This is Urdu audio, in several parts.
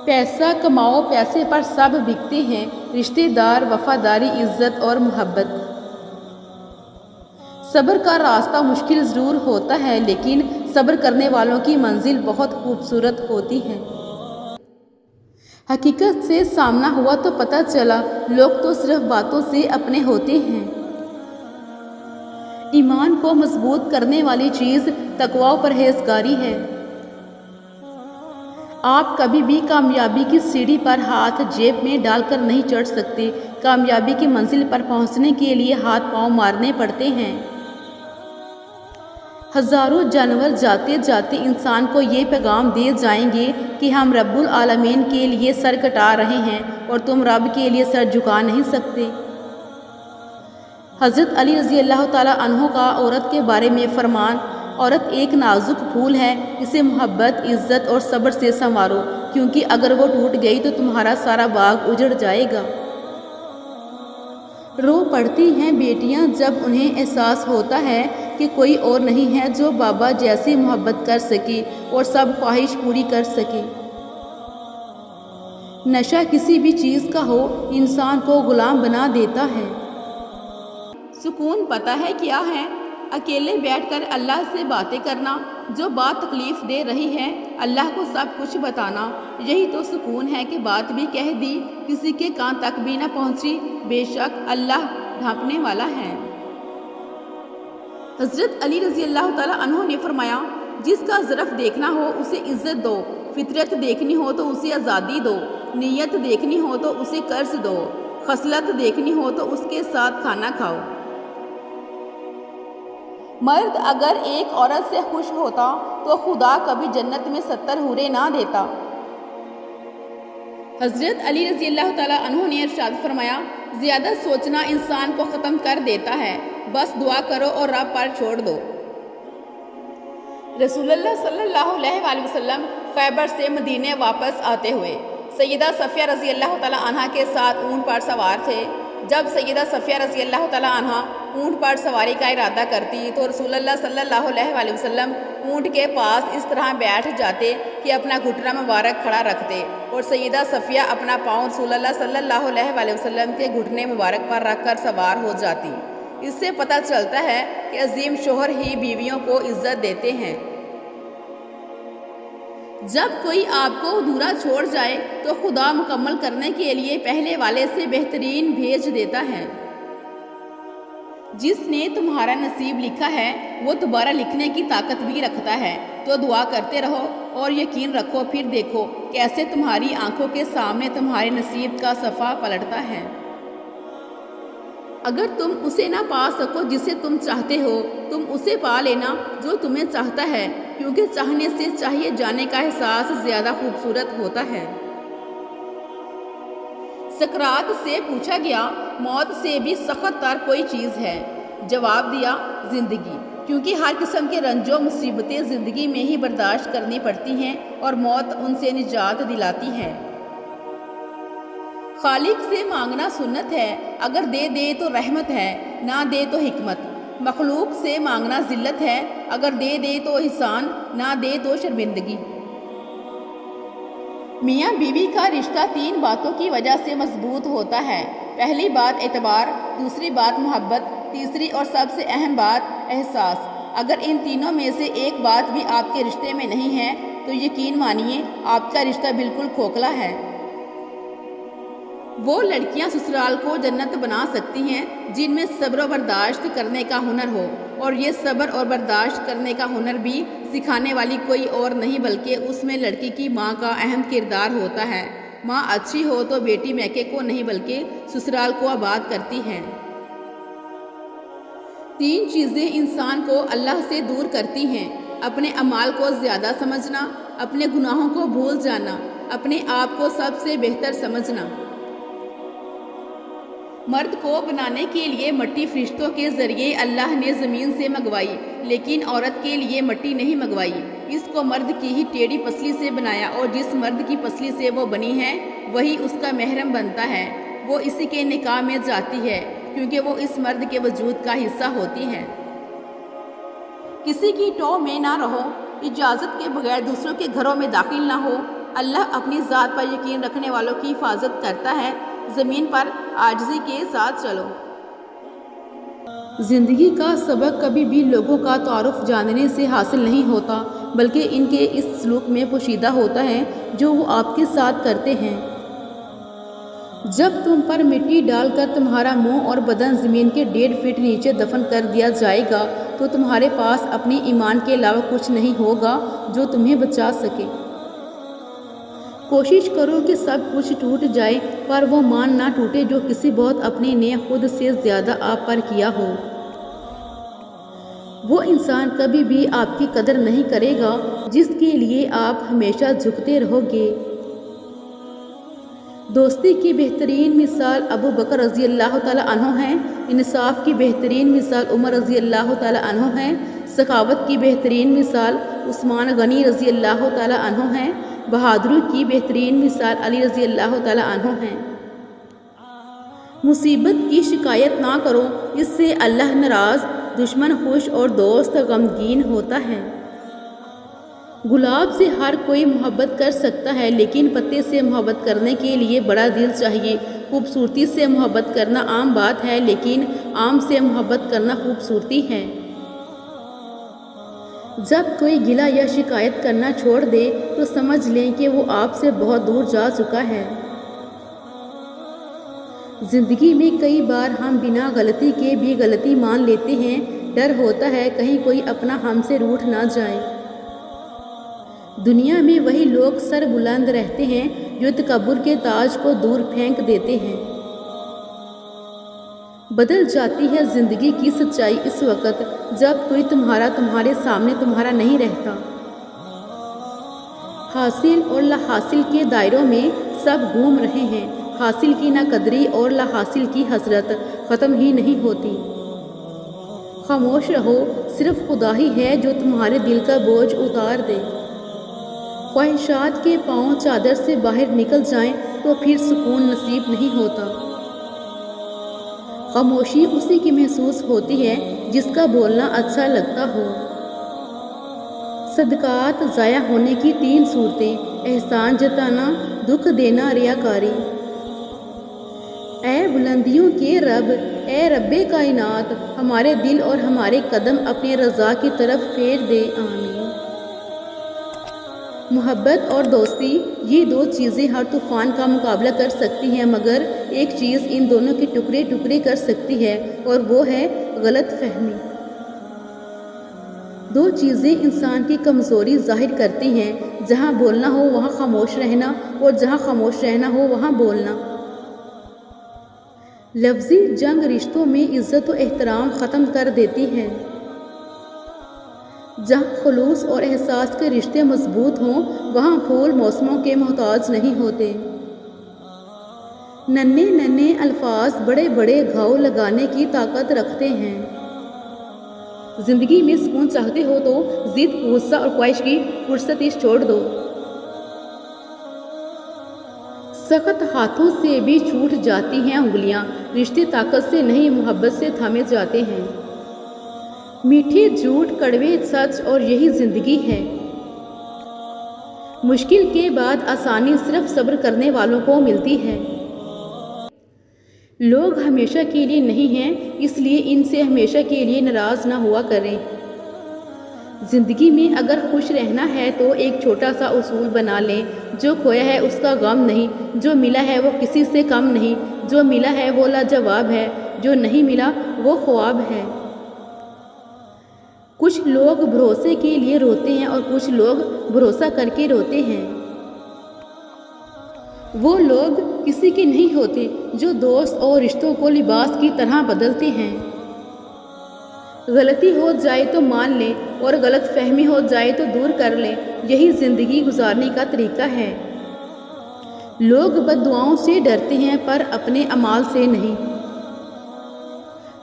پیسہ کماؤ، پیسے پر سب بکتے ہیں، رشتے دار، وفاداری، عزت اور محبت۔ صبر کا راستہ مشکل ضرور ہوتا ہے، لیکن صبر کرنے والوں کی منزل بہت خوبصورت ہوتی ہے۔ حقیقت سے سامنا ہوا تو پتہ چلا لوگ تو صرف باتوں سے اپنے ہوتے ہیں۔ ایمان کو مضبوط کرنے والی چیز تقویٰ و پرہیزگاری ہے۔ آپ کبھی بھی کامیابی کی سیڑھی پر ہاتھ جیب میں ڈال کر نہیں چڑھ سکتے۔ کامیابی کی منزل پر پہنچنے کے لیے ہاتھ پاؤں مارنے پڑتے ہیں۔ ہزاروں جانور جاتے جاتے انسان کو یہ پیغام دے جائیں گے کہ ہم رب العالمین کے لیے سر کٹا رہے ہیں اور تم رب کے لیے سر جھکا نہیں سکتے۔ حضرت علی رضی اللہ تعالیٰ عنہ کا عورت کے بارے میں فرمان: عورت ایک نازک پھول ہے، اسے محبت، عزت اور صبر سے سنوارو، کیونکہ اگر وہ ٹوٹ گئی تو تمہارا سارا باغ اجڑ جائے گا۔ رو پڑتی ہیں بیٹیاں جب انہیں احساس ہوتا ہے کہ کوئی اور نہیں ہے جو بابا جیسی محبت کر سکے اور سب خواہش پوری کر سکے۔ نشہ کسی بھی چیز کا ہو، انسان کو غلام بنا دیتا ہے۔ سکون پتہ ہے کیا ہے؟ اکیلے بیٹھ کر اللہ سے باتیں کرنا، جو بات تکلیف دے رہی ہے اللہ کو سب کچھ بتانا، یہی تو سکون ہے کہ بات بھی کہہ دی، کسی کے کان تک بھی نہ پہنچی، بے شک اللہ ڈھانپنے والا ہے۔ حضرت علی رضی اللہ تعالیٰ عنہ نے فرمایا: جس کا ظرف دیکھنا ہو اسے عزت دو، فطرت دیکھنی ہو تو اسے آزادی دو، نیت دیکھنی ہو تو اسے قرض دو، خصلت دیکھنی ہو تو اس کے ساتھ کھانا کھاؤ۔ مرد اگر ایک عورت سے خوش ہوتا تو خدا کبھی جنت میں 70 حوریں نہ دیتا۔ حضرت علی رضی اللہ تعالیٰ عنہ نے ارشاد فرمایا: زیادہ سوچنا انسان کو ختم کر دیتا ہے، بس دعا کرو اور رب پر چھوڑ دو۔ رسول اللہ صلی اللہ علیہ وآلہ وسلم خیبر سے مدینے واپس آتے ہوئے سیدہ صفیہ رضی اللہ تعالیٰ عنہ کے ساتھ اونٹ پر سوار تھے۔ جب سیدہ صفیہ رضی اللہ تعالیٰ عنہ اونٹ پر سواری کا ارادہ کرتی تو رسول اللہ صلی اللہ علیہ وآلہ وسلم اونٹ کے پاس اس طرح بیٹھ جاتے کہ اپنا گھٹنا مبارک کھڑا رکھتے اور سیدہ صفیہ اپنا پاؤں رسول اللہ صلی اللہ علیہ وآلہ وسلم کے گھٹنے مبارک پر رکھ کر سوار ہو جاتی۔ اس سے پتہ چلتا ہے کہ عظیم شوہر ہی بیویوں کو عزت دیتے ہیں۔ جب کوئی آپ کو ادھورا چھوڑ جائے تو خدا مکمل کرنے کے لیے پہلے والے سے بہترین بھیج دیتا ہے۔ جس نے تمہارا نصیب لکھا ہے وہ دوبارہ لکھنے کی طاقت بھی رکھتا ہے، تو دعا کرتے رہو اور یقین رکھو پھر دیکھو کیسے تمہاری آنکھوں کے سامنے تمہارے نصیب کا صفحہ پلٹتا ہے۔ اگر تم اسے نہ پا سکو جسے تم چاہتے ہو، تم اسے پا لینا جو تمہیں چاہتا ہے، کیونکہ چاہنے سے چاہیے جانے کا احساس زیادہ خوبصورت ہوتا ہے۔ سکرات سے پوچھا گیا، موت سے بھی سخت تر کوئی چیز ہے؟ جواب دیا، زندگی، کیونکہ ہر قسم کے رنج و مصیبتیں زندگی میں ہی برداشت کرنی پڑتی ہیں اور موت ان سے نجات دلاتی ہے۔ خالق سے مانگنا سنت ہے، اگر دے دے تو رحمت ہے، نہ دے تو حکمت۔ مخلوق سے مانگنا ذلت ہے، اگر دے دے تو احسان، نہ دے تو شرمندگی۔ میاں بیوی کا رشتہ 3 باتوں کی وجہ سے مضبوط ہوتا ہے۔ پہلی بات اعتبار، دوسری بات محبت، تیسری اور سب سے اہم بات احساس۔ اگر ان تینوں میں سے ایک بات بھی آپ کے رشتے میں نہیں ہے تو یقین مانیے آپ کا رشتہ بالکل کھوکھلا ہے۔ وہ لڑکیاں سسرال کو جنت بنا سکتی ہیں جن میں صبر و برداشت کرنے کا ہنر ہو، اور یہ صبر اور برداشت کرنے کا ہنر بھی سکھانے والی کوئی اور نہیں بلکہ اس میں لڑکی کی ماں کا اہم کردار ہوتا ہے۔ ماں اچھی ہو تو بیٹی میکے کو نہیں بلکہ سسرال کو آباد کرتی ہے۔ 3 چیزیں انسان کو اللہ سے دور کرتی ہیں: اپنے اعمال کو زیادہ سمجھنا، اپنے گناہوں کو بھول جانا، اپنے آپ کو سب سے بہتر سمجھنا۔ مرد کو بنانے کے لیے مٹی فرشتوں کے ذریعے اللہ نے زمین سے منگوائی، لیکن عورت کے لیے مٹی نہیں منگوائی، اس کو مرد کی ہی ٹیڑھی پسلی سے بنایا، اور جس مرد کی پسلی سے وہ بنی ہے وہی اس کا محرم بنتا ہے، وہ اسی کے نکاح میں جاتی ہے کیونکہ وہ اس مرد کے وجود کا حصہ ہوتی ہے۔ کسی کی ٹو میں نہ رہو، اجازت کے بغیر دوسروں کے گھروں میں داخل نہ ہو، اللہ اپنی ذات پر یقین رکھنے والوں کی حفاظت کرتا ہے۔ زمین پر عاجزی کے ساتھ چلو۔ زندگی کا سبق کبھی بھی لوگوں کا تعارف جاننے سے حاصل نہیں ہوتا، بلکہ ان کے اس سلوک میں پوشیدہ ہوتا ہے جو وہ آپ کے ساتھ کرتے ہیں۔ جب تم پر مٹی ڈال کر تمہارا منہ اور بدن زمین کے 1.5 فٹ نیچے دفن کر دیا جائے گا تو تمہارے پاس اپنی ایمان کے علاوہ کچھ نہیں ہوگا جو تمہیں بچا سکے۔ کوشش کرو کہ سب کچھ ٹوٹ جائے پر وہ مان نہ ٹوٹے جو کسی بہت اپنے نے خود سے زیادہ آپ پر کیا ہو۔ وہ انسان کبھی بھی آپ کی قدر نہیں کرے گا جس کے لیے آپ ہمیشہ جھکتے رہو گے۔ دوستی کی بہترین مثال ابو بکر رضی اللہ تعالیٰ عنہ ہیں، انصاف کی بہترین مثال عمر رضی اللہ تعالیٰ عنہ ہیں، سخاوت کی بہترین مثال عثمان غنی رضی اللہ تعالیٰ عنہ ہیں، بہادری کی بہترین مثال علی رضی اللہ تعالیٰ عنہ ہیں۔ مصیبت کی شکایت نہ کرو، اس سے اللہ ناراض، دشمن خوش اور دوست غمگین ہوتا ہے۔ گلاب سے ہر کوئی محبت کر سکتا ہے لیکن پتے سے محبت کرنے کے لیے بڑا دل چاہیے۔ خوبصورتی سے محبت کرنا عام بات ہے لیکن آم سے محبت کرنا خوبصورتی ہے۔ جب کوئی گلہ یا شکایت کرنا چھوڑ دے تو سمجھ لیں کہ وہ آپ سے بہت دور جا چکا ہے۔ زندگی میں کئی بار ہم بنا غلطی کے بھی غلطی مان لیتے ہیں، ڈر ہوتا ہے کہیں کوئی اپنا ہم سے روٹھ نہ جائے۔ دنیا میں وہی لوگ سر بلند رہتے ہیں جو تکبر کے تاج کو دور پھینک دیتے ہیں۔ بدل جاتی ہے زندگی کی سچائی اس وقت جب کوئی تمہارے سامنے تمہارا نہیں رہتا۔ حاصل اور لا حاصل کے دائروں میں سب گھوم رہے ہیں، حاصل کی ناقدری اور لا حاصل کی حسرت ختم ہی نہیں ہوتی۔ خاموش رہو، صرف خدا ہی ہے جو تمہارے دل کا بوجھ اتار دے۔ خواہشات کے پاؤں چادر سے باہر نکل جائیں تو پھر سکون نصیب نہیں ہوتا۔ خاموشی اسی کی محسوس ہوتی ہے جس کا بولنا اچھا لگتا ہو۔ صدقات ضائع ہونے کی 3 صورتیں: احسان جتانا، دکھ دینا، ریاکاری۔ اے بلندیوں کے رب، اے رب کائنات، ہمارے دل اور ہمارے قدم اپنے رضا کی طرف پھیر دے، آمین۔ محبت اور دوستی، یہ 2 چیزیں ہر طوفان کا مقابلہ کر سکتی ہیں مگر ایک چیز ان دونوں کے ٹکڑے ٹکڑے کر سکتی ہے اور وہ ہے غلط فہمی۔ 2 چیزیں انسان کی کمزوری ظاہر کرتی ہیں، جہاں بولنا ہو وہاں خاموش رہنا اور جہاں خاموش رہنا ہو وہاں بولنا۔ لفظی جنگ رشتوں میں عزت و احترام ختم کر دیتی ہے۔ جہاں خلوص اور احساس کے رشتے مضبوط ہوں وہاں پھول موسموں کے محتاج نہیں ہوتے۔ ننھے ننھے الفاظ بڑے بڑے گھاؤ لگانے کی طاقت رکھتے ہیں۔ زندگی میں سکون چاہتے ہو تو ضد، غصہ اور خواہش کی پرستش چھوڑ دو۔ سخت ہاتھوں سے بھی چھوٹ جاتی ہیں انگلیاں، رشتے طاقت سے نہیں محبت سے تھامے جاتے ہیں۔ میٹھے جھوٹ، کڑوے سچ اور یہی زندگی ہے۔ مشکل کے بعد آسانی صرف صبر کرنے والوں کو ملتی ہے۔ لوگ ہمیشہ کے لیے نہیں ہیں، اس لیے ان سے ہمیشہ کے لیے ناراض نہ ہوا کریں۔ زندگی میں اگر خوش رہنا ہے تو ایک چھوٹا سا اصول بنا لیں: جو کھویا ہے اس کا غم نہیں، جو ملا ہے وہ کسی سے کم نہیں، جو ملا ہے وہ لاجواب ہے، جو نہیں ملا وہ خواب ہے۔ کچھ لوگ بھروسے کے لیے روتے ہیں اور کچھ لوگ بھروسہ کر کے روتے ہیں۔ وہ لوگ کسی کے نہیں ہوتے جو دوست اور رشتوں کو لباس کی طرح بدلتے ہیں۔ غلطی ہو جائے تو مان لیں اور غلط فہمی ہو جائے تو دور کر لیں، یہی زندگی گزارنے کا طریقہ ہے۔ لوگ بد دعاؤں سے ڈرتے ہیں پر اپنے اعمال سے نہیں۔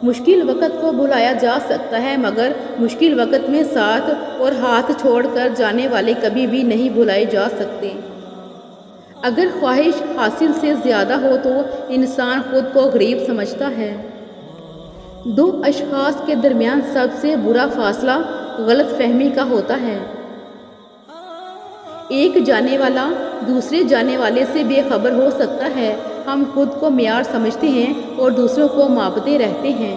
مشکل وقت کو بھلایا جا سکتا ہے مگر مشکل وقت میں ساتھ اور ہاتھ چھوڑ کر جانے والے کبھی بھی نہیں بھلائے جا سکتے۔ اگر خواہش حاصل سے زیادہ ہو تو انسان خود کو غریب سمجھتا ہے۔ 2 اشخاص کے درمیان سب سے برا فاصلہ غلط فہمی کا ہوتا ہے۔ ایک جانے والا دوسرے جانے والے سے بے خبر ہو سکتا ہے۔ ہم خود کو معیار سمجھتے ہیں اور دوسروں کو ماپتے رہتے ہیں۔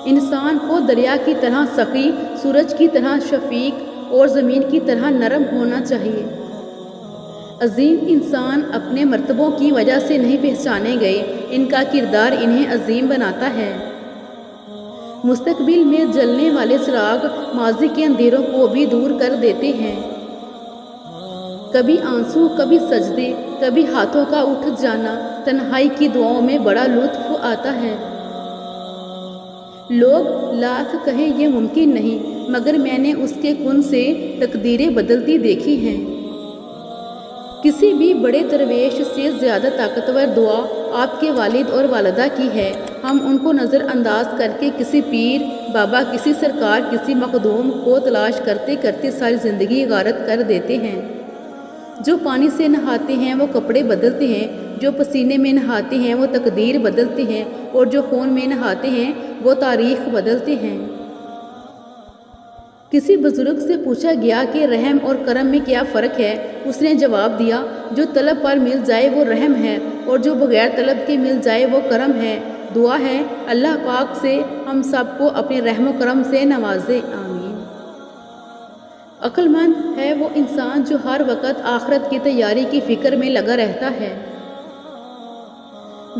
انسان کو دریا کی طرح سخی، سورج کی طرح شفیق اور زمین کی طرح نرم ہونا چاہیے۔ عظیم انسان اپنے مرتبوں کی وجہ سے نہیں پہچانے گئے، ان کا کردار انہیں عظیم بناتا ہے۔ مستقبل میں جلنے والے چراغ ماضی کے اندھیروں کو بھی دور کر دیتے ہیں۔ کبھی آنسو، کبھی سجدے، کبھی ہاتھوں کا اٹھ جانا، تنہائی کی دعاؤں میں بڑا لطف آتا ہے۔ لوگ لاکھ کہیں یہ ممکن نہیں، مگر میں نے اس کے کن سے تقدیریں بدلتی دیکھی ہیں۔ کسی بھی بڑے درویش سے زیادہ طاقتور دعا آپ کے والد اور والدہ کی ہے۔ ہم ان کو نظر انداز کر کے کسی پیر بابا، کسی سرکار، کسی مخدوم کو تلاش کرتے کرتے ساری زندگی غارت کر دیتے ہیں۔ جو پانی سے نہاتے ہیں وہ کپڑے بدلتے ہیں، جو پسینے میں نہاتے ہیں وہ تقدیر بدلتے ہیں، اور جو خون میں نہاتے ہیں وہ تاریخ بدلتے ہیں۔ کسی بزرگ سے پوچھا گیا کہ رحم اور کرم میں کیا فرق ہے؟ اس نے جواب دیا، جو طلب پر مل جائے وہ رحم ہے، اور جو بغیر طلب کے مل جائے وہ کرم ہے۔ دعا ہے اللہ پاک سے ہم سب کو اپنے رحم و کرم سے نوازے، آمین۔ عقل مند ہے وہ انسان جو ہر وقت آخرت کی تیاری کی فکر میں لگا رہتا ہے۔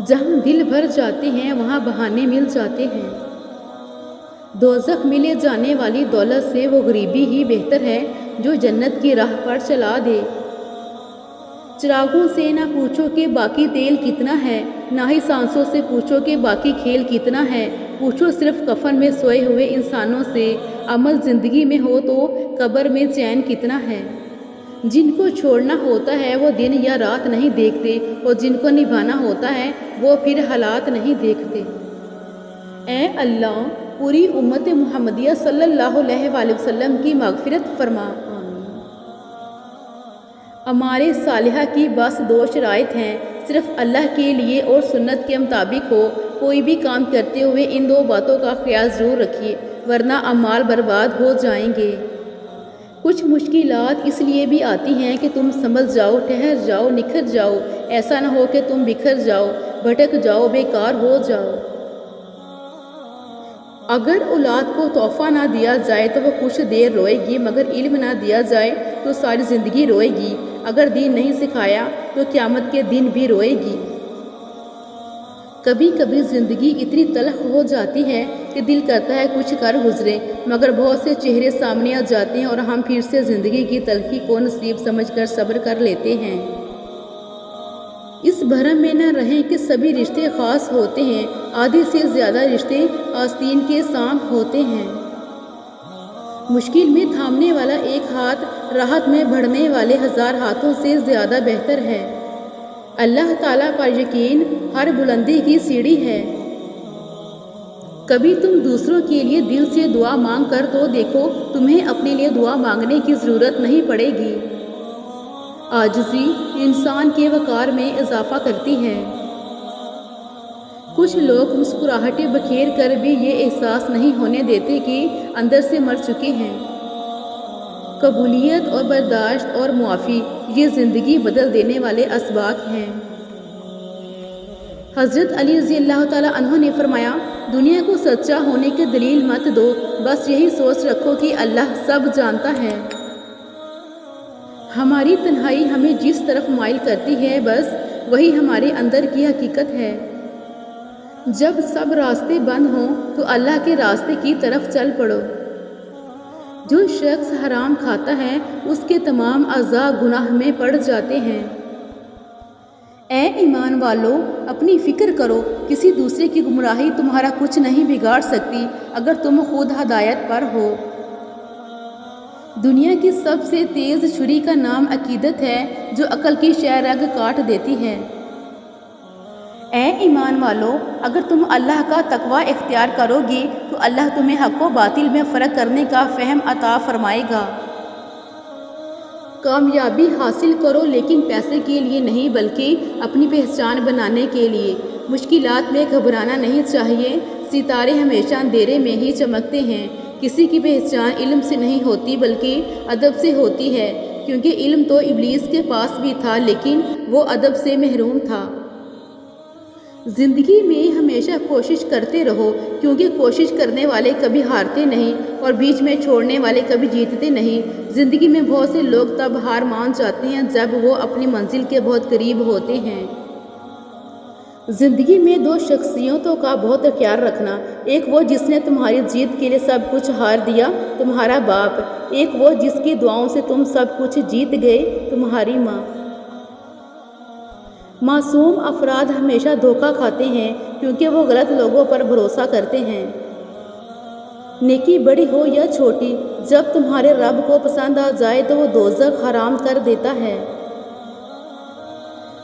جہاں دل بھر جاتے ہیں وہاں بہانے مل جاتے ہیں۔ دوزخ میں لے جانے والی دولت سے وہ غریبی ہی بہتر ہے جو جنت کی راہ پر چلا دے۔ چراغوں سے نہ پوچھو کہ باقی تیل کتنا ہے، نہ ہی سانسوں سے پوچھو کہ باقی کھیل کتنا ہے۔ پوچھو صرف کفن میں سوئے ہوئے انسانوں سے، عمل زندگی میں ہو تو قبر میں چین کتنا ہے۔ جن کو چھوڑنا ہوتا ہے وہ دن یا رات نہیں دیکھتے، اور جن کو نبھانا ہوتا ہے وہ پھر حالات نہیں دیکھتے۔ اے اللہ، پوری امت محمدیہ صلی اللہ علیہ وآلہ وسلم کی مغفرت فرما، آمین۔ ہمارے صالحہ کی بس دو شرائط ہیں، صرف اللہ کے لیے اور سنت کے مطابق ہو۔ کوئی بھی کام کرتے ہوئے ان دو باتوں کا خیال ضرور رکھیے، ورنہ اعمال برباد ہو جائیں گے۔ کچھ مشکلات اس لیے بھی آتی ہیں کہ تم سنبھل جاؤ، ٹھہر جاؤ، نکھر جاؤ، ایسا نہ ہو کہ تم بکھر جاؤ، بھٹک جاؤ، بیکار ہو جاؤ۔ اگر اولاد کو تحفہ نہ دیا جائے تو وہ کچھ دیر روئے گی، مگر علم نہ دیا جائے تو ساری زندگی روئے گی۔ اگر دین نہیں سکھایا تو قیامت کے دن بھی روئے گی۔ کبھی کبھی زندگی اتنی تلخ ہو جاتی ہے کہ دل کرتا ہے کچھ کر گزرے، مگر بہت سے چہرے سامنے آ جاتے ہیں اور ہم پھر سے زندگی کی تلخی کو نصیب سمجھ کر صبر کر لیتے ہیں۔ اس بھرم میں نہ رہیں کہ سبھی رشتے خاص ہوتے ہیں، آدھی سے زیادہ رشتے آستین کے سانپ ہوتے ہیں۔ مشکل میں تھامنے والا ایک ہاتھ راحت میں بڑھنے والے 1000 ہاتھوں سے زیادہ بہتر ہے۔ اللہ تعالیٰ پر یقین ہر بلندی کی سیڑھی ہے۔ کبھی تم دوسروں کے لیے دل سے دعا مانگ کر تو دیکھو، تمہیں اپنے لیے دعا مانگنے کی ضرورت نہیں پڑے گی۔ عاجزی انسان کے وقار میں اضافہ کرتی ہے۔ کچھ لوگ مسکراہٹیں بکھیر کر بھی یہ احساس نہیں ہونے دیتے کہ اندر سے مر چکے ہیں۔ قبولیت اور برداشت اور معافی یہ زندگی بدل دینے والے اسباق ہیں۔ حضرت علی رضی اللہ تعالیٰ عنہ نے فرمایا، دنیا کو سچا ہونے کی دلیل مت دو، بس یہی سوچ رکھو کہ اللہ سب جانتا ہے۔ ہماری تنہائی ہمیں جس طرف مائل کرتی ہے بس وہی ہمارے اندر کی حقیقت ہے۔ جب سب راستے بند ہوں تو اللہ کے راستے کی طرف چل پڑو۔ جو شخص حرام کھاتا ہے اس کے تمام اعضاء گناہ میں پڑ جاتے ہیں۔ اے ایمان والو، اپنی فکر کرو، کسی دوسرے کی گمراہی تمہارا کچھ نہیں بگاڑ سکتی اگر تم خود ہدایت پر ہو۔ دنیا کی سب سے تیز چھری کا نام عقیدت ہے جو عقل کی شہ رگ کاٹ دیتی ہے۔ اے ایمان والو، اگر تم اللہ کا تقوی اختیار کرو گے تو اللہ تمہیں حق و باطل میں فرق کرنے کا فہم عطا فرمائے گا۔ کامیابی حاصل کرو لیکن پیسے کے لیے نہیں بلکہ اپنی پہچان بنانے کے لیے۔ مشکلات میں گھبرانا نہیں چاہیے، ستارے ہمیشہ اندھیرے میں ہی چمکتے ہیں۔ کسی کی پہچان علم سے نہیں ہوتی بلکہ ادب سے ہوتی ہے۔ کیونکہ علم تو ابلیس کے پاس بھی تھا لیکن وہ ادب سے محروم تھا۔ زندگی میں ہمیشہ کوشش کرتے رہو، کیونکہ کوشش کرنے والے کبھی ہارتے نہیں اور بیچ میں چھوڑنے والے کبھی جیتتے نہیں۔ زندگی میں بہت سے لوگ تب ہار مان جاتے ہیں جب وہ اپنی منزل کے بہت قریب ہوتے ہیں۔ زندگی میں دو شخصیتوں کا بہت خیال رکھنا، ایک وہ جس نے تمہاری جیت کے لیے سب کچھ ہار دیا، تمہارا باپ، ایک وہ جس کی دعاؤں سے تم سب کچھ جیت گئے، تمہاری ماں۔ معصوم افراد ہمیشہ دھوکہ کھاتے ہیں کیونکہ وہ غلط لوگوں پر بھروسہ کرتے ہیں۔ نیکی بڑی ہو یا چھوٹی، جب تمہارے رب کو پسند آ جائے تو وہ دوزخ حرام کر دیتا ہے۔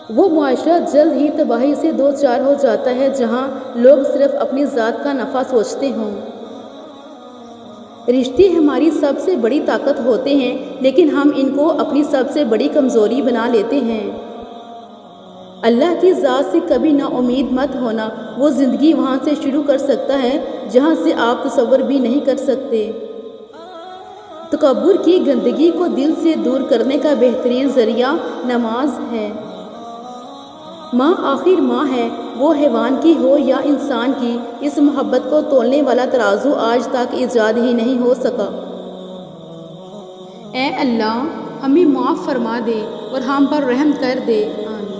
وہ معاشرہ جلد ہی تباہی سے دو چار ہو جاتا ہے جہاں لوگ صرف اپنی ذات کا نفع سوچتے ہوں۔ رشتے ہماری سب سے بڑی طاقت ہوتے ہیں لیکن ہم ان کو اپنی سب سے بڑی کمزوری بنا لیتے ہیں۔ اللہ کی ذات سے کبھی نا امید مت ہونا، وہ زندگی وہاں سے شروع کر سکتا ہے جہاں سے آپ تصور بھی نہیں کر سکتے۔ تکبر کی گندگی کو دل سے دور کرنے کا بہترین ذریعہ نماز ہے۔ ماں آخر ماں ہے، وہ حیوان کی ہو یا انسان کی، اس محبت کو تولنے والا ترازو آج تک ایجاد ہی نہیں ہو سکا۔ اے اللہ ہمیں معاف فرما دے اور ہم پر رحم کر دے، آمین۔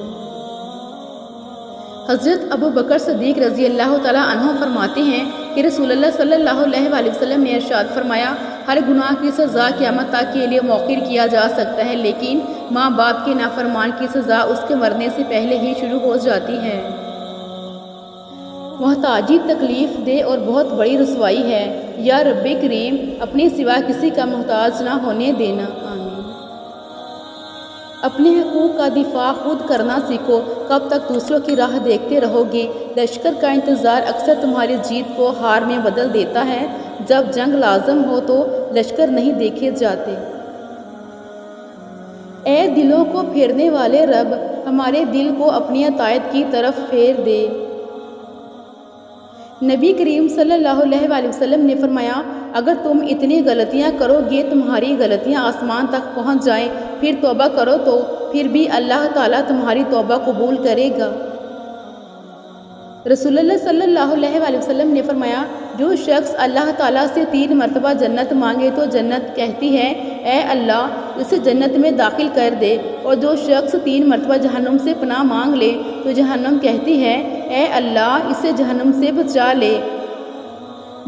حضرت ابو بکر صدیق رضی اللہ تعالیٰ عنہ فرماتے ہیں کہ رسول اللہ صلی اللہ علیہ وآلہ وسلم نے ارشاد فرمایا، ہر گناہ کی سزا قیامت تک کے لیے مؤخر کیا جا سکتا ہے لیکن ماں باپ کے نافرمان کی سزا اس کے مرنے سے پہلے ہی شروع ہو جاتی ہے۔ محتاجی تکلیف دہ اور بہت بڑی رسوائی ہے، یا رب کریم اپنے سوا کسی کا محتاج نہ ہونے دینا، آمین۔ اپنے حقوق کا دفاع خود کرنا سیکھو، کب تک دوسروں کی راہ دیکھتے رہو گے؟ لشکر کا انتظار اکثر تمہاری جیت کو ہار میں بدل دیتا ہے، جب جنگ لازم ہو تو لشکر نہیں دیکھے جاتے۔ اے دلوں کو پھیرنے والے رب، ہمارے دل کو اپنی اطاعت کی طرف پھیر دے۔ نبی کریم صلی اللہ علیہ وآلہ وسلم نے فرمایا، اگر تم اتنی غلطیاں کرو گے تمہاری غلطیاں آسمان تک پہنچ جائیں، پھر توبہ کرو تو پھر بھی اللہ تعالیٰ تمہاری توبہ قبول کرے گا۔ رسول اللہ صلی اللہ علیہ وآلہ وسلم نے فرمایا، جو شخص اللہ تعالیٰ سے 3 مرتبہ جنت مانگے تو جنت کہتی ہے، اے اللہ اسے جنت میں داخل کر دے، اور جو شخص 3 مرتبہ جہنم سے پناہ مانگ لے تو جہنم کہتی ہے، اے اللہ اسے جہنم سے بچا لے۔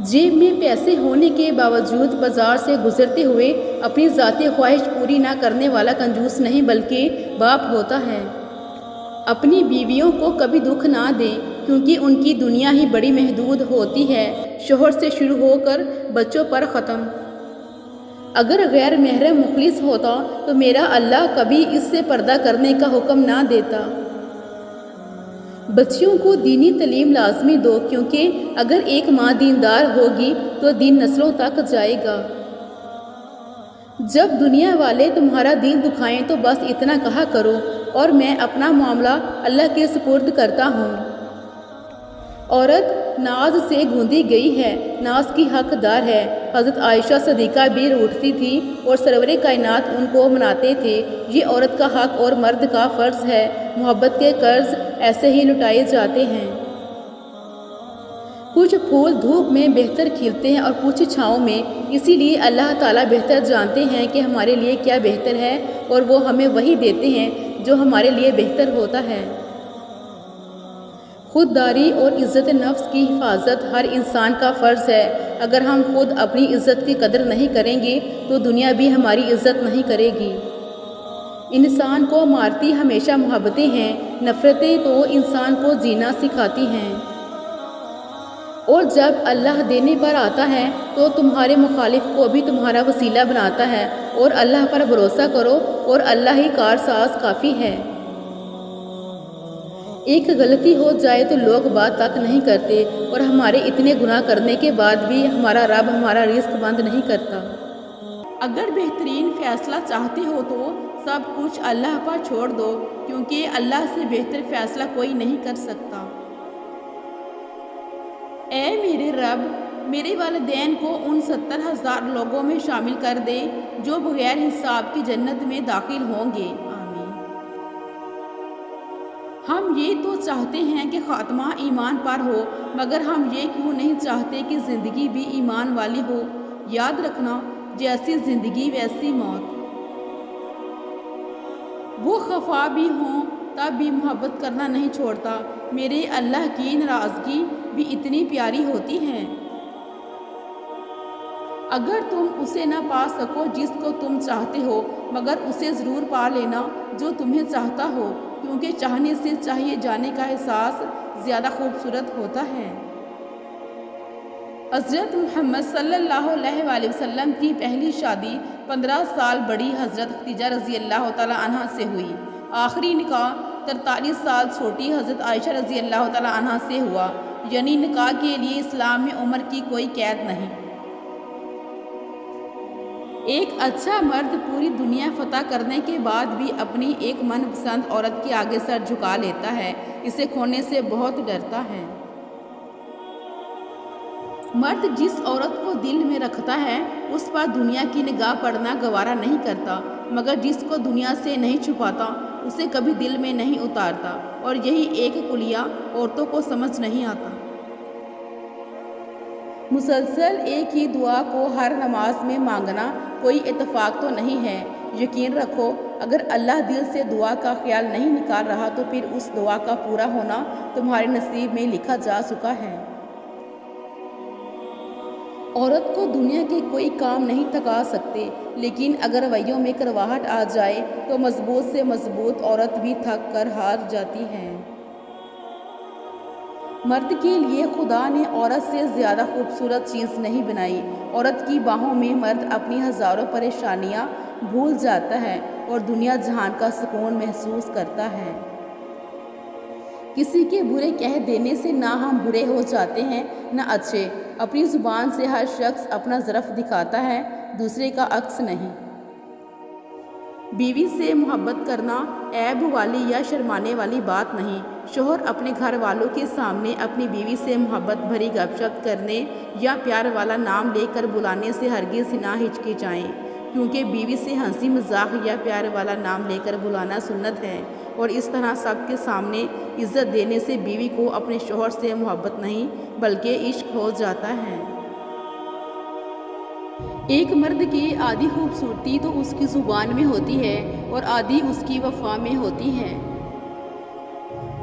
جیب میں پیسے ہونے کے باوجود بازار سے گزرتے ہوئے اپنی ذاتی خواہش پوری نہ کرنے والا کنجوس نہیں بلکہ باپ ہوتا ہے۔ اپنی بیویوں کو کبھی دکھ نہ دیں کیونکہ ان کی دنیا ہی بڑی محدود ہوتی ہے، شوہر سے شروع ہو کر بچوں پر ختم۔ اگر غیر محرم مخلص ہوتا تو میرا اللہ کبھی اس سے پردہ کرنے کا حکم نہ دیتا۔ بچیوں کو دینی تعلیم لازمی دو کیونکہ اگر ایک ماں دیندار ہوگی تو دین نسلوں تک جائے گا۔ جب دنیا والے تمہارا دل دکھائیں تو بس اتنا کہا کرو، اور میں اپنا معاملہ اللہ کے سپرد کرتا ہوں۔ عورت ناز سے گوندی گئی ہے، ناز کی حقدار ہے۔ حضرت عائشہ صدیقہ بھی روٹھتی تھی اور سرور کائنات ان کو مناتے تھے۔ یہ عورت کا حق اور مرد کا فرض ہے۔ محبت کے قرض ایسے ہی لٹائے جاتے ہیں۔ کچھ پھول دھوپ میں بہتر کھلتے ہیں اور کچھ چھاؤں میں، اسی لیے اللہ تعالیٰ بہتر جانتے ہیں کہ ہمارے لیے کیا بہتر ہے اور وہ ہمیں وہی دیتے ہیں جو ہمارے لیے بہتر ہوتا ہے۔ خودداری اور عزت نفس کی حفاظت ہر انسان کا فرض ہے۔ اگر ہم خود اپنی عزت کی قدر نہیں کریں گے تو دنیا بھی ہماری عزت نہیں کرے گی۔ انسان کو مارتی ہمیشہ محبتیں ہیں، نفرتیں تو انسان کو جینا سکھاتی ہیں۔ اور جب اللہ دینے پر آتا ہے تو تمہارے مخالف کو بھی تمہارا وسیلہ بناتا ہے، اور اللہ پر بھروسہ کرو اور اللہ ہی کارساز کافی ہے۔ ایک غلطی ہو جائے تو لوگ بات تک نہیں کرتے، اور ہمارے اتنے گناہ کرنے کے بعد بھی ہمارا رب ہمارا رزق بند نہیں کرتا۔ اگر بہترین فیصلہ چاہتے ہو تو سب کچھ اللہ پر چھوڑ دو، کیونکہ اللہ سے بہتر فیصلہ کوئی نہیں کر سکتا۔ اے میرے رب، میرے والدین کو ان 70,000 لوگوں میں شامل کر دے جو بغیر حساب کی جنت میں داخل ہوں گے، آمین۔ ہم یہ تو چاہتے ہیں کہ خاتمہ ایمان پر ہو، مگر ہم یہ کیوں نہیں چاہتے کہ زندگی بھی ایمان والی ہو؟ یاد رکھنا، جیسی زندگی ویسی موت۔ وہ خفا بھی ہوں تب بھی محبت کرنا نہیں چھوڑتا۔ میرے اللہ کی ناراضگی بھی اتنی پیاری ہوتی ہے۔ اگر تم اسے نہ پا سکو جس کو تم چاہتے ہو، مگر اسے ضرور پا لینا جو تمہیں چاہتا ہو، کیونکہ چاہنے سے چاہیے جانے کا احساس زیادہ خوبصورت ہوتا ہے۔ حضرت محمد صلی اللہ علیہ وآلہ وسلم کی پہلی شادی 15 سال بڑی حضرت خدیجہ رضی اللہ تعالیٰ عنہ سے ہوئی۔ آخری نکاح 43 سال چھوٹی حضرت عائشہ رضی اللہ تعالیٰ عنہ سے ہوا، یعنی نکاح کے لیے اسلام میں عمر کی کوئی قید نہیں۔ ایک اچھا مرد پوری دنیا فتح کرنے کے بعد بھی اپنی ایک من پسند عورت کے آگے سر جھکا لیتا ہے، اسے کھونے سے بہت ڈرتا ہے۔ مرد جس عورت کو دل میں رکھتا ہے اس پر دنیا کی نگاہ پڑنا گوارا نہیں کرتا، مگر جس کو دنیا سے نہیں چھپاتا اسے کبھی دل میں نہیں اتارتا، اور یہی ایک کلیہ عورتوں کو سمجھ نہیں آتا۔ مسلسل ایک ہی دعا کو ہر نماز میں مانگنا کوئی اتفاق تو نہیں ہے۔ یقین رکھو، اگر اللہ دل سے دعا کا خیال نہیں نکال رہا تو پھر اس دعا کا پورا ہونا تمہارے نصیب میں لکھا جا چکا ہے۔ عورت کو دنیا کے کوئی کام نہیں تھکا سکتے، لیکن اگر رویوں میں کرواہٹ آ جائے تو مضبوط سے مضبوط عورت بھی تھک کر ہار جاتی ہے۔ مرد کے لیے خدا نے عورت سے زیادہ خوبصورت چیز نہیں بنائی۔ عورت کی باہوں میں مرد اپنی ہزاروں پریشانیاں بھول جاتا ہے اور دنیا جہان کا سکون محسوس کرتا ہے۔ کسی کے برے کہہ دینے سے نہ ہم برے ہو جاتے ہیں نہ اچھے۔ اپنی زبان سے ہر شخص اپنا ظرف دکھاتا ہے، دوسرے کا عکس نہیں۔ بیوی سے محبت کرنا عیب والی یا شرمانے والی بات نہیں۔ شوہر اپنے گھر والوں کے سامنے اپنی بیوی سے محبت بھری گپ شپ کرنے یا پیار والا نام لے کر بلانے سے ہرگز نہ ہچکچائیں، کیونکہ بیوی سے ہنسی مذاق یا پیار والا نام لے کر بلانا سنت ہے، اور اس طرح سب کے سامنے عزت دینے سے بیوی کو اپنے شوہر سے محبت نہیں بلکہ عشق ہو جاتا ہے۔ ایک مرد کی آدھی خوبصورتی تو اس کی زبان میں ہوتی ہے اور آدھی اس کی وفا میں ہوتی ہے۔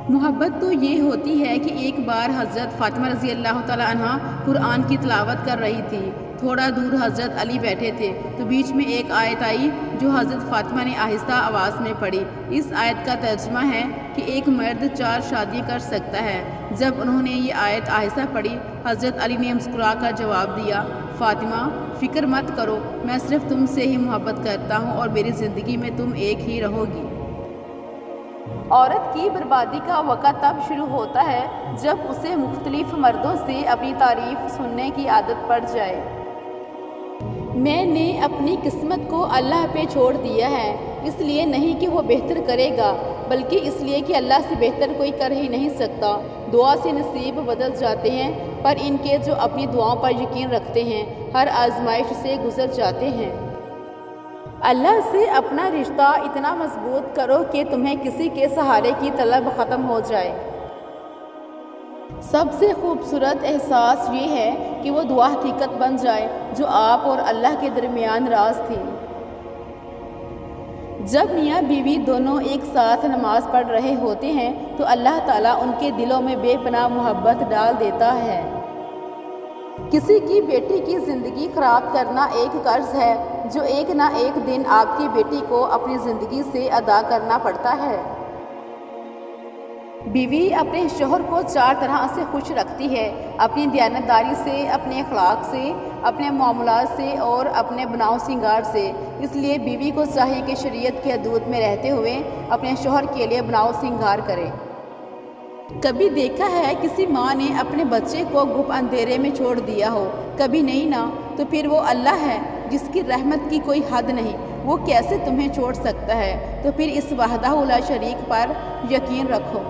محبت تو یہ ہوتی ہے کہ ایک بار حضرت فاطمہ رضی اللہ تعالیٰ عنہ قرآن کی تلاوت کر رہی تھی۔ تھوڑا دور حضرت علی بیٹھے تھے تو بیچ میں ایک آیت آئی جو حضرت فاطمہ نے آہستہ آواز میں پڑھی۔ اس آیت کا ترجمہ ہے کہ ایک مرد 4 شادیاں کر سکتا ہے۔ جب انہوں نے یہ آیت آہستہ پڑھی، حضرت علی نے مسکرا کر جواب دیا، فاطمہ فکر مت کرو، میں صرف تم سے ہی محبت کرتا ہوں اور میری زندگی میں تم ایک ہی رہو گی۔ عورت کی بربادی کا وقت تب شروع ہوتا ہے جب اسے مختلف مردوں سے اپنی تعریف سننے کی عادت پڑ جائے۔ میں نے اپنی قسمت کو اللہ پہ چھوڑ دیا ہے، اس لیے نہیں کہ وہ بہتر کرے گا، بلکہ اس لیے کہ اللہ سے بہتر کوئی کر ہی نہیں سکتا۔ دعا سے نصیب بدل جاتے ہیں، پر ان کے جو اپنی دعاؤں پر یقین رکھتے ہیں ہر آزمائش سے گزر جاتے ہیں۔ اللہ سے اپنا رشتہ اتنا مضبوط کرو کہ تمہیں کسی کے سہارے کی طلب ختم ہو جائے۔ سب سے خوبصورت احساس یہ ہے کہ وہ دعا حقیقت بن جائے جو آپ اور اللہ کے درمیان راز تھی۔ جب میاں بیوی دونوں ایک ساتھ نماز پڑھ رہے ہوتے ہیں تو اللہ تعالیٰ ان کے دلوں میں بے پناہ محبت ڈال دیتا ہے۔ کسی کی بیٹی کی زندگی خراب کرنا ایک قرض ہے جو ایک نہ ایک دن آپ کی بیٹی کو اپنی زندگی سے ادا کرنا پڑتا ہے۔ بیوی اپنے شوہر کو 4 طرح سے خوش رکھتی ہے، اپنی دیانتداری سے، اپنے اخلاق سے، اپنے معاملات سے اور اپنے بناؤ سنگار سے۔ اس لیے بیوی کو چاہیے کہ شریعت کے حدود میں رہتے ہوئے اپنے شوہر کے لیے بناؤ سنگار کرے۔ کبھی دیکھا ہے کسی ماں نے اپنے بچے کو گپ اندھیرے میں چھوڑ دیا ہو؟ کبھی نہیں نا۔ تو پھر وہ اللہ ہے جس کی رحمت کی کوئی حد نہیں، وہ کیسے تمہیں چھوڑ سکتا ہے؟ تو پھر اس وحدہ لا شریک پر یقین رکھو۔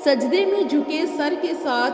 سجدے میں جھکے سر کے ساتھ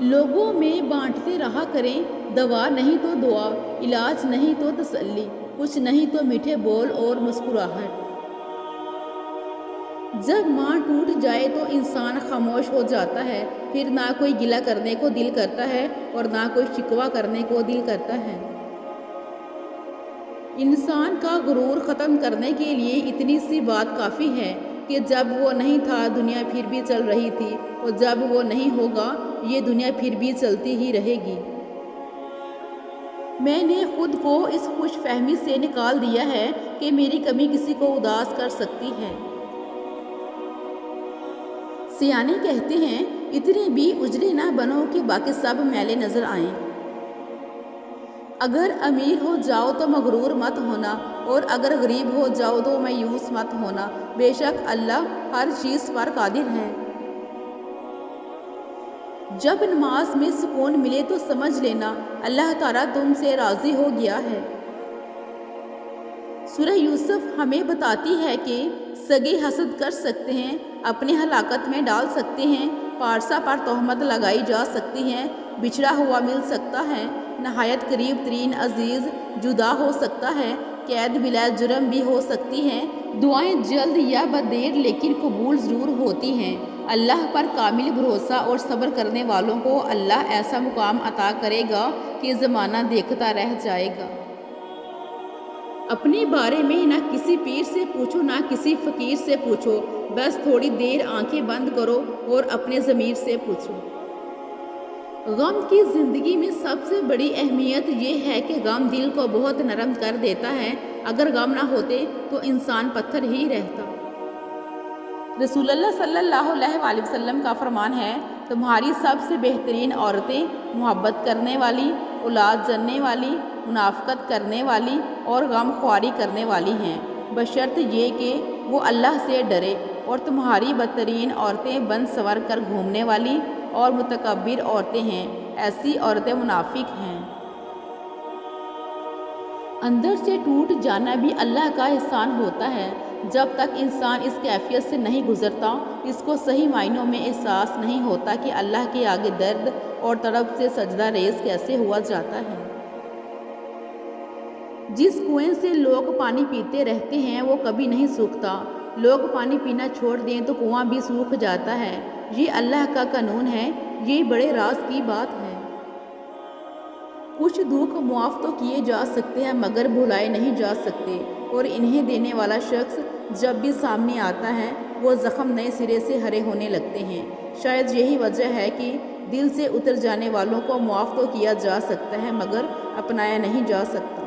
لوگوں میں بانٹتے رہا کریں، دوا نہیں تو دعا، علاج نہیں تو تسلی، کچھ نہیں تو میٹھے بول اور مسکراہٹ۔ جب ماں ٹوٹ جائے تو انسان خاموش ہو جاتا ہے، پھر نہ کوئی گلہ کرنے کو دل کرتا ہے اور نہ کوئی شکوہ کرنے کو دل کرتا ہے۔ انسان کا غرور ختم کرنے کے لیے اتنی سی بات کافی ہے کہ جب وہ نہیں تھا دنیا پھر بھی چل رہی تھی، اور جب وہ نہیں ہوگا یہ دنیا پھر بھی چلتی ہی رہے گی۔ میں نے خود کو اس خوش فہمی سے نکال دیا ہے کہ میری کمی کسی کو اداس کر سکتی ہے۔ سیانے کہتے ہیں اتنے بھی اجڑے نہ بنو کہ باقی سب میلے نظر آئیں۔ اگر امیر ہو جاؤ تو مغرور مت ہونا، اور اگر غریب ہو جاؤ تو مایوس مت ہونا، بے شک اللہ ہر چیز پر قادر ہے۔ جب نماز میں سکون ملے تو سمجھ لینا اللہ تعالیٰ تم سے راضی ہو گیا ہے۔ سورہ یوسف ہمیں بتاتی ہے کہ سگے حسد کر سکتے ہیں، اپنے ہلاکت میں ڈال سکتے ہیں، پارسا پر تہمت لگائی جا سکتی ہے، بچھڑا ہوا مل سکتا ہے، نہایت قریب ترین عزیز جدا ہو سکتا ہے، قید بلا جرم بھی ہو سکتی ہیں، دعائیں جلد یا بدیر لیکن قبول ضرور ہوتی ہیں۔ اللہ پر کامل بھروسہ اور صبر کرنے والوں کو اللہ ایسا مقام عطا کرے گا کہ زمانہ دیکھتا رہ جائے گا۔ اپنے بارے میں نہ کسی پیر سے پوچھو نہ کسی فقیر سے پوچھو، بس تھوڑی دیر آنکھیں بند کرو اور اپنے ضمیر سے پوچھو۔ غم کی زندگی میں سب سے بڑی اہمیت یہ ہے کہ غم دل کو بہت نرم کر دیتا ہے، اگر غم نہ ہوتے تو انسان پتھر ہی رہتا۔ رسول اللہ صلی اللہ علیہ وآلہ وسلم کا فرمان ہے، تمہاری سب سے بہترین عورتیں محبت کرنے والی، اولاد جننے والی، منافقت کرنے والی اور غم خواری کرنے والی ہیں، بشرط یہ کہ وہ اللہ سے ڈرے، اور تمہاری بدترین عورتیں بن سنور کر گھومنے والی اور متکبر عورتیں ہیں، ایسی عورتیں منافق ہیں۔ اندر سے ٹوٹ جانا بھی اللہ کا احسان ہوتا ہے۔ جب تک انسان اس کیفیت سے نہیں گزرتا، اس کو صحیح معنوں میں احساس نہیں ہوتا کہ اللہ کے آگے درد اور تڑپ سے سجدہ ریز کیسے ہوا جاتا ہے۔ جس کنویں سے لوگ پانی پیتے رہتے ہیں وہ کبھی نہیں سوکھتا، لوگ پانی پینا چھوڑ دیں تو کنواں بھی سوکھ جاتا ہے۔ یہ اللہ کا قانون ہے، یہ بڑے راز کی بات ہے۔ کچھ دکھ معاف تو کیے جا سکتے ہیں مگر بھلائے نہیں جا سکتے، اور انہیں دینے والا شخص جب بھی سامنے آتا ہے وہ زخم نئے سرے سے ہرے ہونے لگتے ہیں۔ شاید یہی وجہ ہے کہ دل سے اتر جانے والوں کو معاف تو کیا جا سکتا ہے مگر اپنایا نہیں جا سکتا۔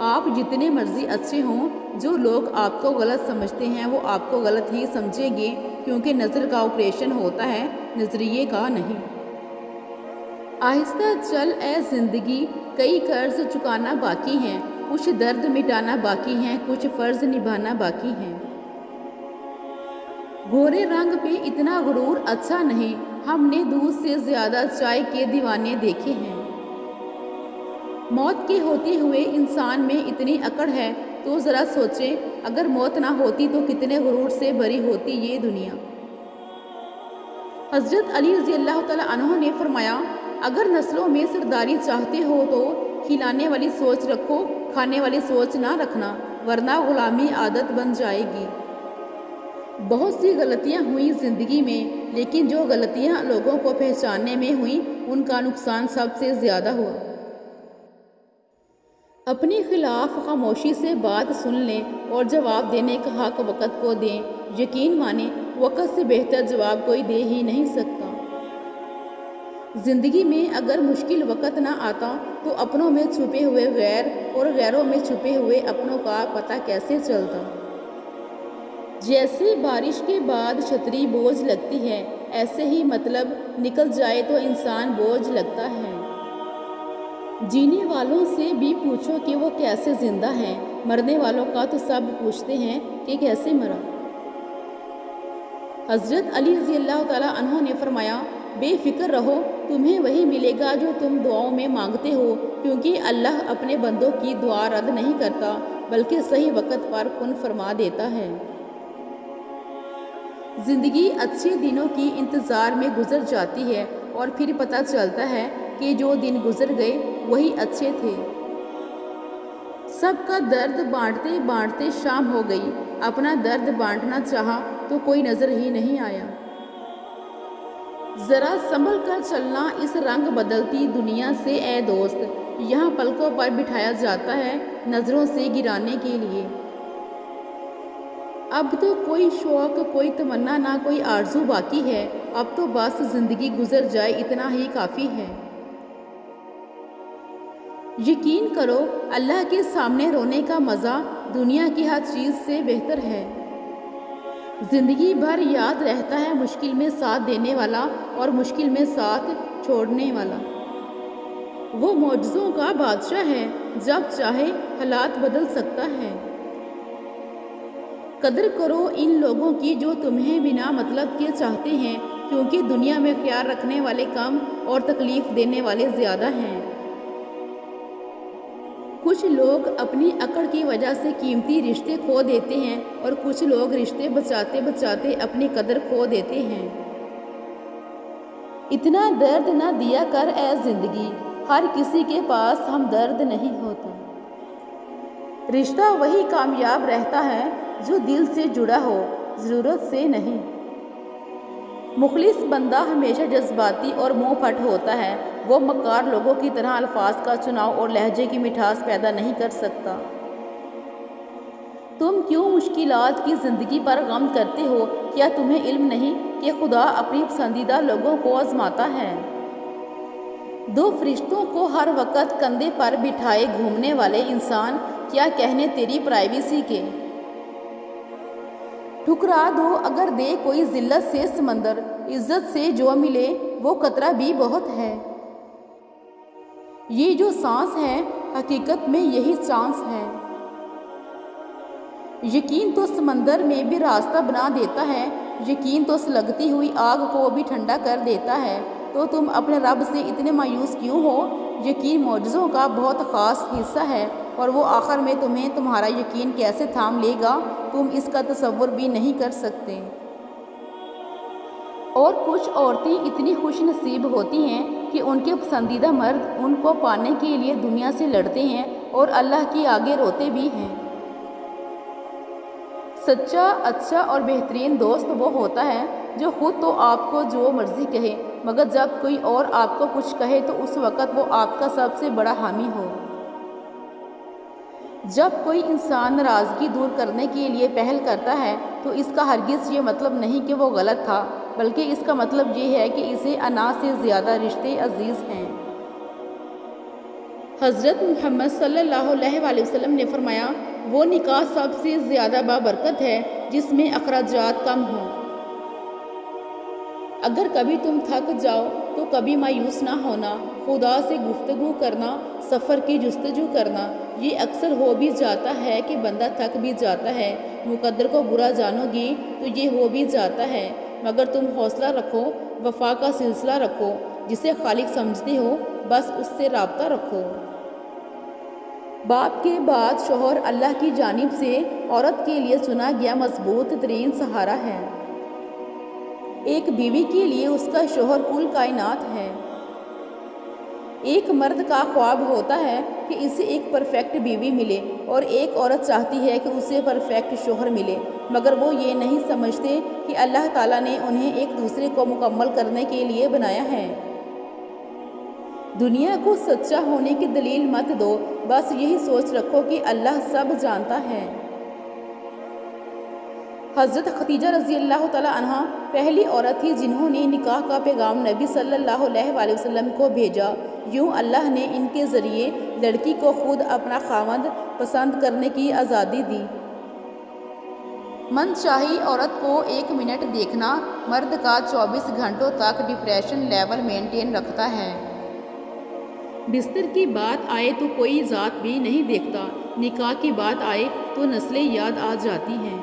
آپ جتنے مرضی اچھے ہوں، جو لوگ آپ کو غلط سمجھتے ہیں وہ آپ کو غلط ہی سمجھیں گے، کیونکہ نظر کا آپریشن ہوتا ہے، نظریے کا نہیں۔ آہستہ چل اے زندگی، کئی قرض چکانا باقی ہیں، کچھ درد مٹانا باقی ہیں، کچھ فرض نبھانا باقی ہیں۔ گورے رنگ پہ اتنا غرور اچھا نہیں، ہم نے دودھ سے زیادہ چائے کے دیوانے دیکھے ہیں۔ موت کے ہوتے ہوئے انسان میں اتنی اکڑ ہے تو ذرا سوچیں اگر موت نہ ہوتی تو کتنے غرور سے بھری ہوتی یہ دنیا۔ حضرت علی رضی اللہ تعالیٰ عنہ نے فرمایا، اگر نسلوں میں سرداری چاہتے ہو تو کھلانے والی سوچ رکھو، کھانے والی سوچ نہ رکھنا، ورنہ غلامی عادت بن جائے گی۔ بہت سی غلطیاں ہوئیں زندگی میں، لیکن جو غلطیاں لوگوں کو پہچاننے میں ہوئیں ان کا نقصان سب سے زیادہ ہوا۔ اپنے خلاف خاموشی سے بات سن لیں اور جواب دینے کا حق وقت کو دیں، یقین مانیں وقت سے بہتر جواب کوئی دے ہی نہیں سکتا۔ زندگی میں اگر مشکل وقت نہ آتا تو اپنوں میں چھپے ہوئے غیر اور غیروں میں چھپے ہوئے اپنوں کا پتہ کیسے چلتا۔ جیسے بارش کے بعد چھتری بوجھ لگتی ہے، ایسے ہی مطلب نکل جائے تو انسان بوجھ لگتا ہے۔ جینے والوں سے بھی پوچھو کہ وہ کیسے زندہ ہیں، مرنے والوں کا تو سب پوچھتے ہیں کہ کیسے مرا۔ حضرت علی رضی اللہ تعالیٰ عنہ نے فرمایا، بے فکر رہو، تمہیں وہی ملے گا جو تم دعاؤں میں مانگتے ہو، کیونکہ اللہ اپنے بندوں کی دعا رد نہیں کرتا بلکہ صحیح وقت پر کن فرما دیتا ہے۔ زندگی اچھے دنوں کی انتظار میں گزر جاتی ہے اور پھر پتہ چلتا ہے کہ جو دن گزر گئے وہی اچھے تھے۔ سب کا درد بانٹتے بانٹتے شام ہو گئی، اپنا درد بانٹنا چاہا تو کوئی نظر ہی نہیں آیا۔ ذرا سنبھل کر چلنا اس رنگ بدلتی دنیا سے اے دوست، یہاں پلکوں پر بٹھایا جاتا ہے نظروں سے گرانے کے لیے۔ اب تو کوئی شوق، کوئی تمنا، نہ کوئی آرزو باقی ہے، اب تو بس زندگی گزر جائے اتنا ہی کافی ہے۔ یقین کرو اللہ کے سامنے رونے کا مزہ دنیا کی ہر چیز سے بہتر ہے۔ زندگی بھر یاد رہتا ہے مشکل میں ساتھ دینے والا اور مشکل میں ساتھ چھوڑنے والا۔ وہ معجزوں کا بادشاہ ہے، جب چاہے حالات بدل سکتا ہے۔ قدر کرو ان لوگوں کی جو تمہیں بنا مطلب کے چاہتے ہیں، کیونکہ دنیا میں خیال رکھنے والے کم اور تکلیف دینے والے زیادہ ہیں۔ کچھ لوگ اپنی عقل کی وجہ سے قیمتی رشتے کھو دیتے ہیں اور کچھ لوگ رشتے بچاتے بچاتے اپنی قدر کھو دیتے ہیں۔ اتنا درد نہ دیا کر اے زندگی، ہر کسی کے پاس ہمدرد نہیں ہوتا۔ رشتہ وہی کامیاب رہتا ہے جو دل سے جڑا ہو، ضرورت سے نہیں۔ مخلص بندہ ہمیشہ جذباتی اور منہ پھٹ ہوتا ہے، وہ مکار لوگوں کی طرح الفاظ کا چناؤ اور لہجے کی مٹھاس پیدا نہیں کر سکتا۔ تم کیوں مشکلات کی زندگی پر غم کرتے ہو؟ کیا تمہیں علم نہیں کہ خدا اپنی پسندیدہ لوگوں کو آزماتا ہے؟ دو فرشتوں کو ہر وقت کندھے پر بٹھائے گھومنے والے انسان کیا کہنے تیری پرائیویسی کے۔ ٹھکرا دو اگر دے کوئی ذلت سے سمندر، عزت سے جو ملے وہ قطرہ بھی بہت ہے۔ یہ جو سانس ہے حقیقت میں یہی چانس ہے۔ یقین تو سمندر میں بھی راستہ بنا دیتا ہے، یقین تو سلگتی ہوئی آگ کو بھی ٹھنڈا کر دیتا ہے۔ تو تم اپنے رب سے اتنے مایوس کیوں ہو؟ یقین معجزوں کا بہت خاص حصہ ہے اور وہ آخر میں تمہیں تمہارا یقین کیسے تھام لے گا تم اس کا تصور بھی نہیں کر سکتے۔ اور کچھ عورتیں اتنی خوش نصیب ہوتی ہیں کہ ان کے پسندیدہ مرد ان کو پانے کے لیے دنیا سے لڑتے ہیں اور اللہ کے آگے روتے بھی ہیں۔ سچا، اچھا اور بہترین دوست وہ ہوتا ہے جو خود تو آپ کو جو مرضی کہے، مگر جب کوئی اور آپ کو کچھ کہے تو اس وقت وہ آپ کا سب سے بڑا حامی ہو۔ جب کوئی انسان ناراضگی دور کرنے کے لیے پہل کرتا ہے تو اس کا ہرگز یہ مطلب نہیں کہ وہ غلط تھا، بلکہ اس کا مطلب یہ ہے کہ اسے انا سے زیادہ رشتے عزیز ہیں۔ حضرت محمد صلی اللہ علیہ وآلہ وسلم نے فرمایا، وہ نکاح سب سے زیادہ بابرکت ہے جس میں اخراجات کم ہوں۔ اگر کبھی تم تھک جاؤ تو کبھی مایوس نہ ہونا، خدا سے گفتگو کرنا، سفر کی جستجو کرنا۔ یہ اکثر ہو بھی جاتا ہے کہ بندہ تھک بھی جاتا ہے، مقدر کو برا جانو گی تو یہ ہو بھی جاتا ہے، مگر تم حوصلہ رکھو، وفا کا سلسلہ رکھو، جسے خالق سمجھتے ہو بس اس سے رابطہ رکھو۔ باپ کے بعد شوہر اللہ کی جانب سے عورت کے لیے چنا گیا مضبوط ترین سہارا ہے۔ ایک بیوی کے لیے اس کا شوہر کل کائنات ہے۔ ایک مرد کا خواب ہوتا ہے کہ اسے ایک پرفیکٹ بیوی ملے اور ایک عورت چاہتی ہے کہ اسے پرفیکٹ شوہر ملے، مگر وہ یہ نہیں سمجھتے کہ اللہ تعالیٰ نے انہیں ایک دوسرے کو مکمل کرنے کے لیے بنایا ہے۔ دنیا کو سچا ہونے کی دلیل مت دو، بس یہی سوچ رکھو کہ اللہ سب جانتا ہے۔ حضرت خدیجہ رضی اللہ تعالیٰ عنہ پہلی عورت تھی جنہوں نے نکاح کا پیغام نبی صلی اللہ علیہ وآلہ وسلم کو بھیجا۔ یوں اللہ نے ان کے ذریعے لڑکی کو خود اپنا خاوند پسند کرنے کی آزادی دی۔ من چاہی عورت کو 1 منٹ دیکھنا مرد کا 24 گھنٹوں تک ڈپریشن لیول مینٹین رکھتا ہے۔ بستر کی بات آئے تو کوئی ذات بھی نہیں دیکھتا، نکاح کی بات آئے تو نسلیں یاد آ جاتی ہیں۔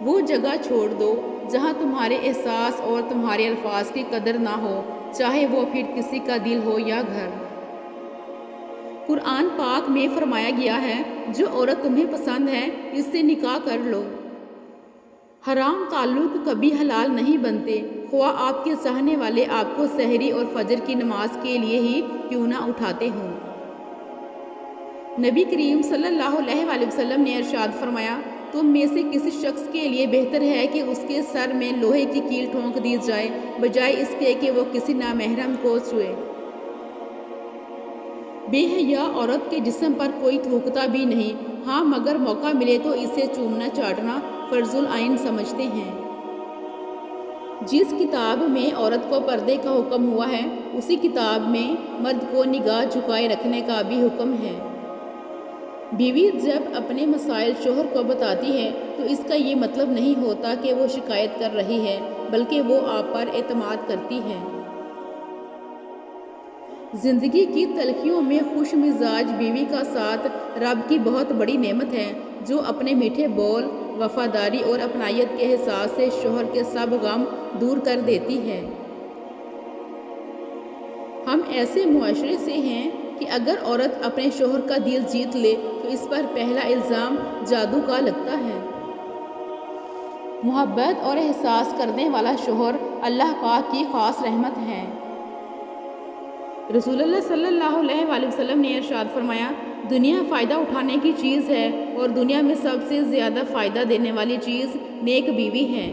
وہ جگہ چھوڑ دو جہاں تمہارے احساس اور تمہارے الفاظ کی قدر نہ ہو، چاہے وہ پھر کسی کا دل ہو یا گھر۔ قرآن پاک میں فرمایا گیا ہے، جو عورت تمہیں پسند ہے اس سے نکاح کر لو۔ حرام تعلق کبھی حلال نہیں بنتے، خواہ آپ کے چاہنے والے آپ کو سحری اور فجر کی نماز کے لیے ہی کیوں نہ اٹھاتے ہوں۔ نبی کریم صلی اللہ علیہ وآلہ وسلم نے ارشاد فرمایا، تم میں سے کسی شخص کے لیے بہتر ہے کہ اس کے سر میں لوہے کی کیل ٹھونک دی جائے بجائے اس کے کہ وہ کسی نامحرم کو چھوئے۔ بے حیا عورت کے جسم پر کوئی تھوکتا بھی نہیں، ہاں مگر موقع ملے تو اسے چومنا چاٹنا فرض العین سمجھتے ہیں۔ جس کتاب میں عورت کو پردے کا حکم ہوا ہے، اسی کتاب میں مرد کو نگاہ جھکائے رکھنے کا بھی حکم ہے۔ بیوی جب اپنے مسائل شوہر کو بتاتی ہے تو اس کا یہ مطلب نہیں ہوتا کہ وہ شکایت کر رہی ہے، بلکہ وہ آپ پر اعتماد کرتی ہے۔ زندگی کی تلخیوں میں خوش مزاج بیوی کا ساتھ رب کی بہت بڑی نعمت ہے، جو اپنے میٹھے بول، وفاداری اور اپنائیت کے احساس سے شوہر کے سب غم دور کر دیتی ہے۔ ہم ایسے معاشرے سے ہیں کہ اگر عورت اپنے شوہر کا دل جیت لے تو اس پر پہلا الزام جادو کا لگتا ہے۔ محبت اور احساس کرنے والا شوہر اللہ پاک کی خاص رحمت ہے۔ رسول اللہ صلی اللہ علیہ وآلہ وسلم نے ارشاد فرمایا، دنیا فائدہ اٹھانے کی چیز ہے اور دنیا میں سب سے زیادہ فائدہ دینے والی چیز نیک بیوی ہے۔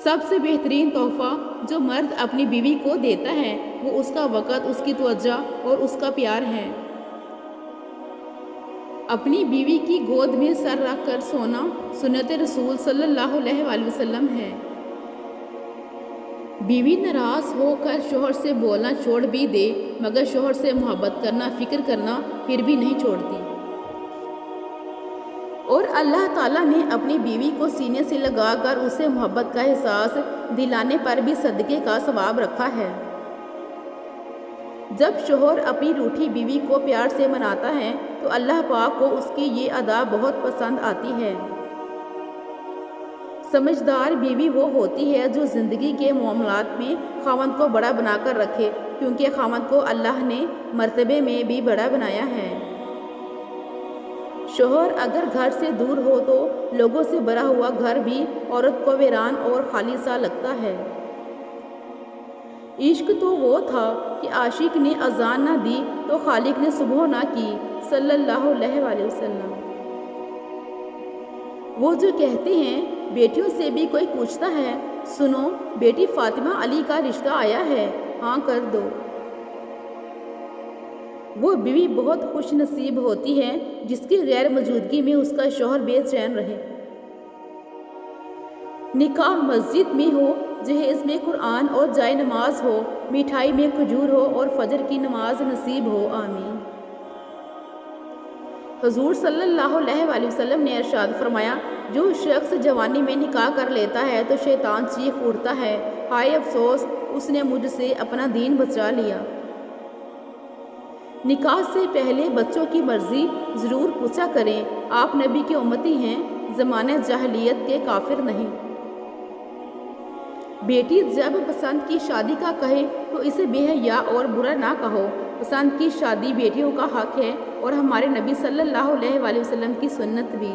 سب سے بہترین تحفہ جو مرد اپنی بیوی کو دیتا ہے وہ اس کا وقت، اس کی توجہ اور اس کا پیار ہے۔ اپنی بیوی کی گود میں سر رکھ کر سونا سنت رسول صلی اللہ علیہ وآلہ وسلم ہے۔ بیوی ناراض ہو کر شوہر سے بولنا چھوڑ بھی دے مگر شوہر سے محبت کرنا، فکر کرنا پھر بھی نہیں چھوڑتی۔ اور اللہ تعالیٰ نے اپنی بیوی کو سینے سے لگا کر اسے محبت کا احساس دلانے پر بھی صدقے کا ثواب رکھا ہے۔ جب شوہر اپنی روٹھی بیوی کو پیار سے مناتا ہے تو اللہ پاک کو اس کی یہ ادا بہت پسند آتی ہے۔ سمجھدار بیوی وہ ہوتی ہے جو زندگی کے معاملات میں خاوند کو بڑا بنا کر رکھے، کیونکہ خاوند کو اللہ نے مرتبے میں بھی بڑا بنایا ہے۔ شوہر اگر گھر سے دور ہو تو لوگوں سے بھرا ہوا گھر بھی عورت کو ویران اور خالی سا لگتا ہے۔ عشق تو وہ تھا کہ عاشق نے اذان نہ دی تو خالق نے صبح نہ کی، صلی اللہ علیہ وآلہ وسلم۔ وہ جو کہتے ہیں بیٹیوں سے بھی کوئی پوچھتا ہے، سنو بیٹی فاطمہ علی کا رشتہ آیا ہے، ہاں کر دو۔ وہ بیوی بہت خوش نصیب ہوتی ہے جس کی غیر موجودگی میں اس کا شوہر بے چین رہے۔ نکاح مسجد میں ہو، جہیز میں قرآن اور جائے نماز ہو، مٹھائی میں کھجور ہو اور فجر کی نماز نصیب ہو، آمین۔ حضور صلی اللہ علیہ وآلہ وسلم نے ارشاد فرمایا، جو شخص جوانی میں نکاح کر لیتا ہے تو شیطان چیخ اٹھتا ہے، ہائے افسوس، اس نے مجھ سے اپنا دین بچا لیا۔ نکاح سے پہلے بچوں کی مرضی ضرور پوچھا کریں، آپ نبی کے امتی ہیں، زمانہ جاہلیت کے کافر نہیں۔ بیٹی جب پسند کی شادی کا کہے تو اسے بے حیا اور برا نہ کہو، پسند کی شادی بیٹیوں کا حق ہے اور ہمارے نبی صلی اللہ علیہ وآلہ وسلم کی سنت بھی۔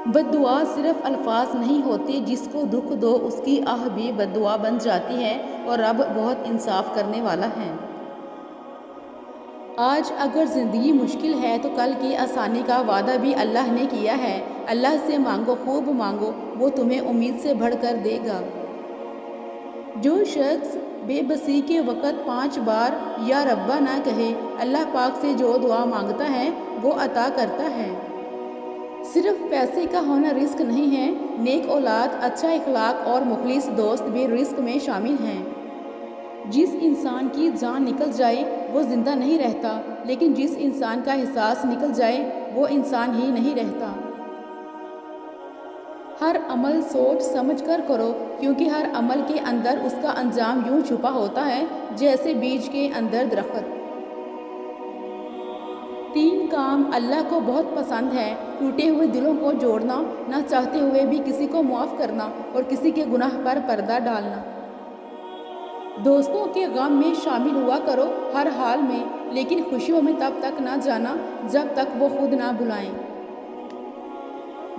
بد دعا صرف الفاظ نہیں ہوتے، جس کو دکھ دو اس کی آہ بھی بد دعا بن جاتی ہے، اور رب بہت انصاف کرنے والا ہے۔ آج اگر زندگی مشکل ہے تو کل کی آسانی کا وعدہ بھی اللہ نے کیا ہے۔ اللہ سے مانگو، خوب مانگو، وہ تمہیں امید سے بڑھ کر دے گا۔ جو شخص بے بسی کے وقت 5 بار یا ربا نہ کہے، اللہ پاک سے جو دعا مانگتا ہے وہ عطا کرتا ہے۔ صرف پیسے کا ہونا رزق نہیں ہے، نیک اولاد، اچھا اخلاق اور مخلص دوست بھی رزق میں شامل ہیں۔ جس انسان کی جان نکل جائے وہ زندہ نہیں رہتا، لیکن جس انسان کا احساس نکل جائے وہ انسان ہی نہیں رہتا۔ ہر عمل سوچ سمجھ کر کرو، کیونکہ ہر عمل کے اندر اس کا انجام یوں چھپا ہوتا ہے جیسے بیج کے اندر درخت۔ 3 کام اللہ کو بہت پسند ہے، ٹوٹے ہوئے دلوں کو جوڑنا، نہ چاہتے ہوئے بھی کسی کو معاف کرنا اور کسی کے گناہ پر پردہ ڈالنا۔ دوستوں کے غم میں شامل ہوا کرو ہر حال میں، لیکن خوشیوں میں تب تک نہ جانا جب تک وہ خود نہ بلائیں۔